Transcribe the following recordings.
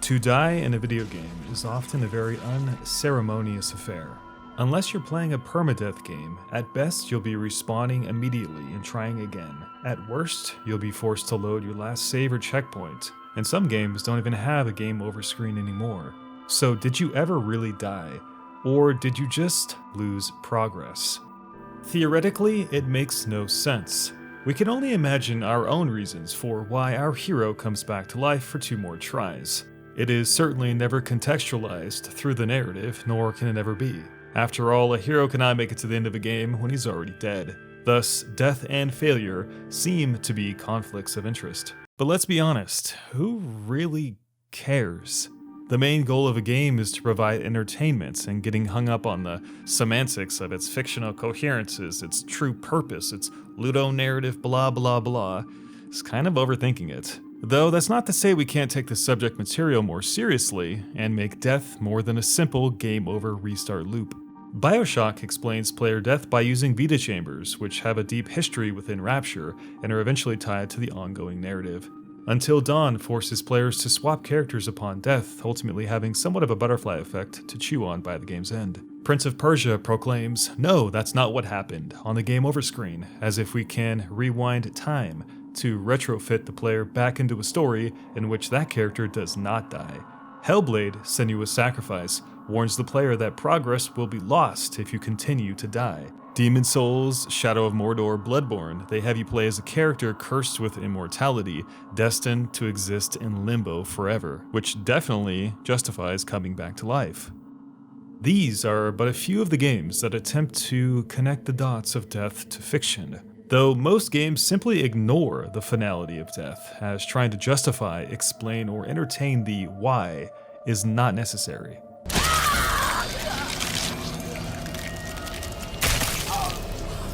To die in a video game is often a very unceremonious affair. Unless you're playing a permadeath game, at best you'll be respawning immediately and trying again. At worst, you'll be forced to load your last save or checkpoint, and some games don't even have a game over screen anymore. So did you ever really die? Or did you just lose progress? Theoretically, it makes no sense. We can only imagine our own reasons for why our hero comes back to life for 2 more tries. It is certainly never contextualized through the narrative, nor can it ever be. After all, a hero cannot make it to the end of a game when he's already dead. Thus, death and failure seem to be conflicts of interest. But let's be honest, who really cares? The main goal of a game is to provide entertainment, and getting hung up on the semantics of its fictional coherences, its true purpose, its ludo-narrative blah blah blah, is kind of overthinking it. Though that's not to say we can't take the subject material more seriously and make death more than a simple game over restart loop. BioShock explains player death by using Vita chambers, which have a deep history within Rapture and are eventually tied to the ongoing narrative. Until Dawn forces players to swap characters upon death, ultimately having somewhat of a butterfly effect to chew on by the game's end. Prince of Persia proclaims, "No, that's not what happened," on the game over screen, as if we can rewind time to retrofit the player back into a story in which that character does not die. Hellblade, Senua's Sacrifice, warns the player that progress will be lost if you continue to die. Demon's Souls, Shadow of Mordor, Bloodborne, they have you play as a character cursed with immortality, destined to exist in limbo forever, which definitely justifies coming back to life. These are but a few of the games that attempt to connect the dots of death to fiction, though most games simply ignore the finality of death, as trying to justify, explain, or entertain the why is not necessary.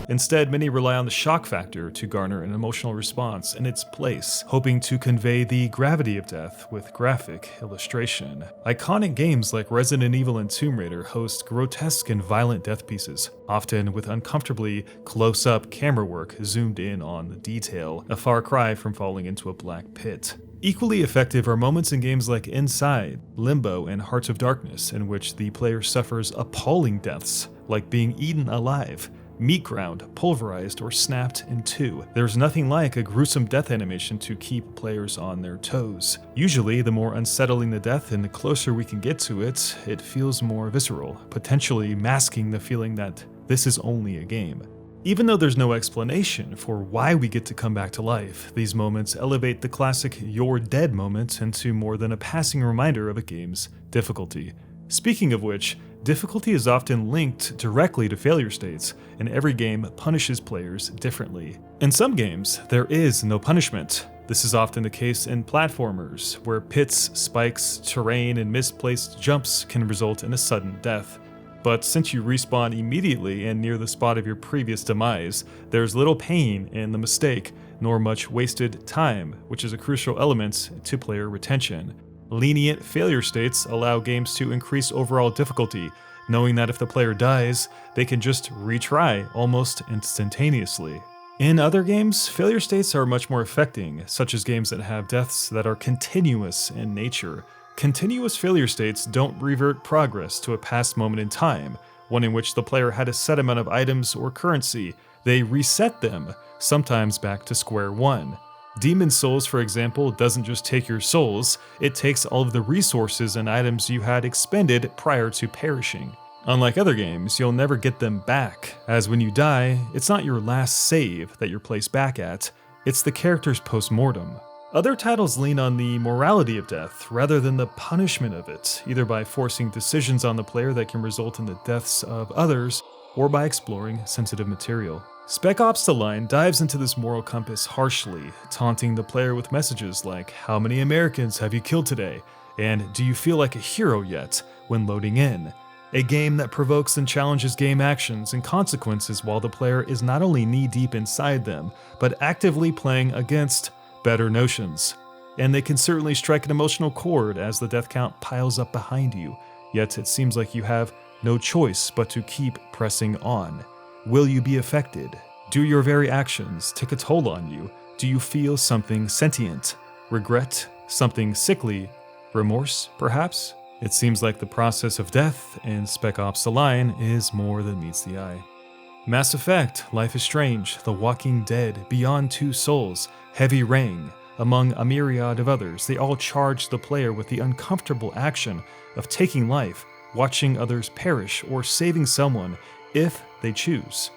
Instead, many rely on the shock factor to garner an emotional response in its place, hoping to convey the gravity of death with graphic illustration. Iconic games like Resident Evil and Tomb Raider host grotesque and violent death pieces, often with uncomfortably close-up camera work zoomed in on the detail, a far cry from falling into a black pit. Equally effective are moments in games like Inside, Limbo, and Hearts of Darkness, in which the player suffers appalling deaths, like being eaten alive, meat ground, pulverized, or snapped in 2. There's nothing like a gruesome death animation to keep players on their toes. Usually, the more unsettling the death and the closer we can get to it, it feels more visceral, potentially masking the feeling that this is only a game. Even though there's no explanation for why we get to come back to life, these moments elevate the classic "you're dead" moment into more than a passing reminder of a game's difficulty. Speaking of which, difficulty is often linked directly to failure states, and every game punishes players differently. In some games, there is no punishment. This is often the case in platformers, where pits, spikes, terrain, and misplaced jumps can result in a sudden death. But since you respawn immediately and near the spot of your previous demise, there's little pain in the mistake, nor much wasted time, which is a crucial element to player retention. Lenient failure states allow games to increase overall difficulty, knowing that if the player dies, they can just retry almost instantaneously. In other games, failure states are much more affecting, such as games that have deaths that are continuous in nature. Continuous failure states don't revert progress to a past moment in time, one in which the player had a set amount of items or currency. They reset them, sometimes back to square one. Demon's Souls, for example, doesn't just take your souls, it takes all of the resources and items you had expended prior to perishing. Unlike other games, you'll never get them back, as when you die, it's not your last save that you're placed back at, it's the character's post-mortem. Other titles lean on the morality of death rather than the punishment of it, either by forcing decisions on the player that can result in the deaths of others, or by exploring sensitive material. Spec Ops: The Line dives into this moral compass harshly, taunting the player with messages like, "How many Americans have you killed today?" and "Do you feel like a hero yet?" when loading in. A game that provokes and challenges game actions and consequences while the player is not only knee-deep inside them, but actively playing against better notions. And they can certainly strike an emotional chord as the death count piles up behind you, yet it seems like you have no choice but to keep pressing on. Will you be affected? Do your very actions take a toll on you? Do you feel something sentient? Regret? Something sickly? Remorse, perhaps? It seems like the process of death in Spec Ops: The Line is more than meets the eye. Mass Effect, Life is Strange, The Walking Dead, Beyond Two Souls, Heavy Rain, among a myriad of others, they all charge the player with the uncomfortable action of taking life, watching others perish, or saving someone if they choose.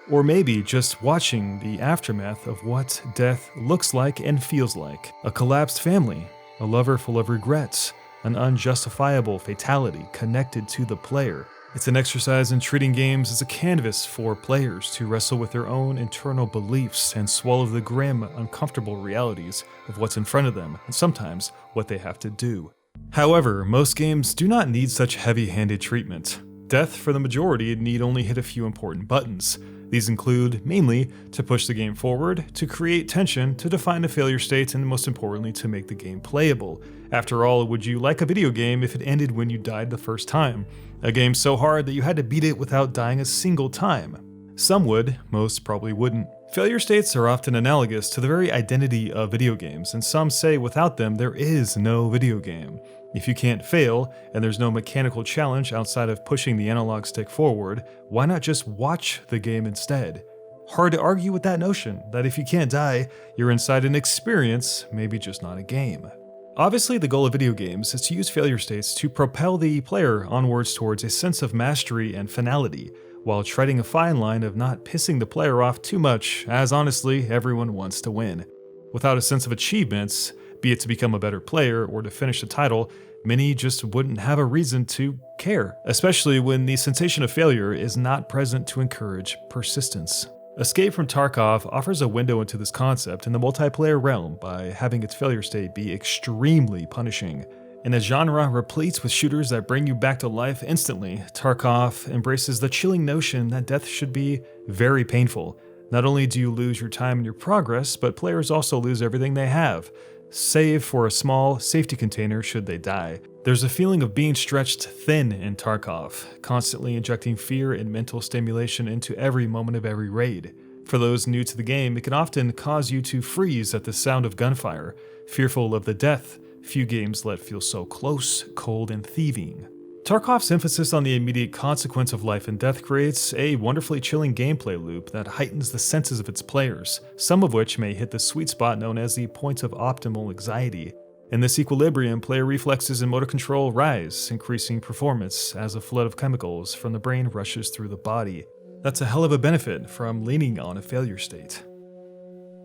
Or maybe just watching the aftermath of what death looks like and feels like. A collapsed family, a lover full of regrets, an unjustifiable fatality connected to the player. It's an exercise in treating games as a canvas for players to wrestle with their own internal beliefs and swallow the grim, uncomfortable realities of what's in front of them, and sometimes what they have to do. However, most games do not need such heavy-handed treatment. Death, for the majority, need only hit a few important buttons. These include, mainly, to push the game forward, to create tension, to define a failure state, and most importantly, to make the game playable. After all, would you like a video game if it ended when you died the first time? A game so hard that you had to beat it without dying a single time? Some would, most probably wouldn't. Failure states are often analogous to the very identity of video games, and some say without them there is no video game. If you can't fail, and there's no mechanical challenge outside of pushing the analog stick forward, why not just watch the game instead? Hard to argue with that notion, that if you can't die, you're inside an experience, maybe just not a game. Obviously, the goal of video games is to use failure states to propel the player onwards towards a sense of mastery and finality, while treading a fine line of not pissing the player off too much, as honestly, everyone wants to win. Without a sense of achievements, be it to become a better player or to finish the title, many just wouldn't have a reason to care, especially when the sensation of failure is not present to encourage persistence. Escape from Tarkov offers a window into this concept in the multiplayer realm by having its failure state be extremely punishing. In a genre replete with shooters that bring you back to life instantly, Tarkov embraces the chilling notion that death should be very painful. Not only do you lose your time and your progress, but players also lose everything they have, save for a small safety container should they die. There's a feeling of being stretched thin in Tarkov, constantly injecting fear and mental stimulation into every moment of every raid. For those new to the game, it can often cause you to freeze at the sound of gunfire, fearful of the death few games let feel so close, cold, and thieving. Tarkov's emphasis on the immediate consequence of life and death creates a wonderfully chilling gameplay loop that heightens the senses of its players, some of which may hit the sweet spot known as the point of optimal anxiety. In this equilibrium, player reflexes and motor control rise, increasing performance as a flood of chemicals from the brain rushes through the body. That's a hell of a benefit from leaning on a failure state.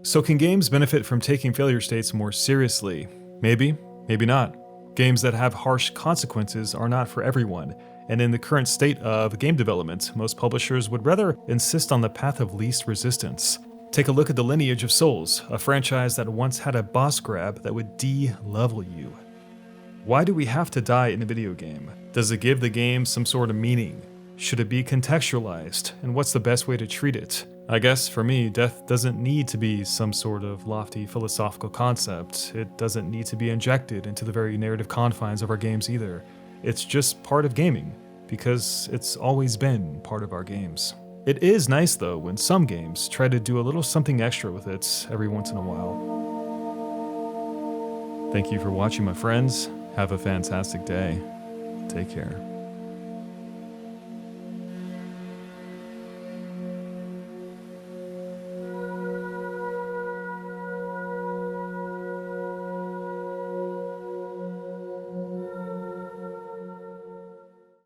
So can games benefit from taking failure states more seriously? Maybe, maybe not. Games that have harsh consequences are not for everyone, and in the current state of game development, most publishers would rather insist on the path of least resistance. Take a look at the lineage of Souls, a franchise that once had a boss grab that would de-level you. Why do we have to die in a video game? Does it give the game some sort of meaning? Should it be contextualized, and what's the best way to treat it? I guess, for me, death doesn't need to be some sort of lofty philosophical concept. It doesn't need to be injected into the very narrative confines of our games either. It's just part of gaming, because it's always been part of our games. It is nice, though, when some games try to do a little something extra with it every once in a while. Thank you for watching, my friends. Have a fantastic day. Take care.